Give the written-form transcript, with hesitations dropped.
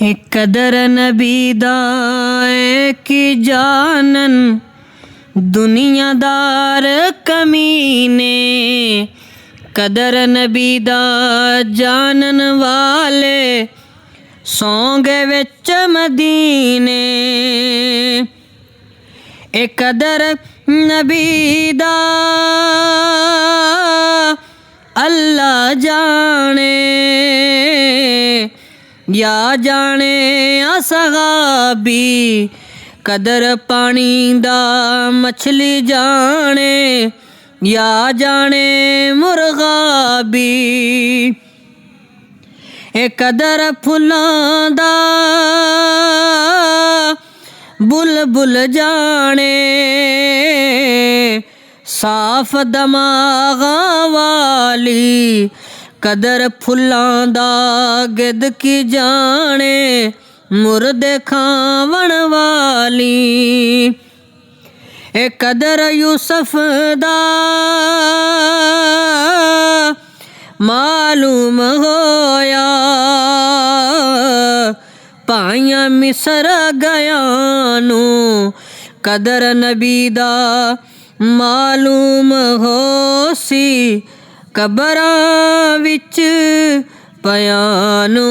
कदर नबी दा की जानन दुनियादार कमीने, कदर नबी दा जानन वाले सौंगे विच मदीने। ए कदर नबी दा अल्लाह जाने, या जाने असहाबी कदर पानी दा मछली जाने, या जाने मुर्गाबी। ए कदर फुल्लां दा बुलबुल जाने, साफ दमागा वाली कदर फुल्लां दा गिद की जाने, मुर्दे खावण वाली। ए कदर यूसुफ दा मालूम होया, भाइयां मिस्र गया नू कदर नबी दा मालूम होसी, कबरां विच पियां नू।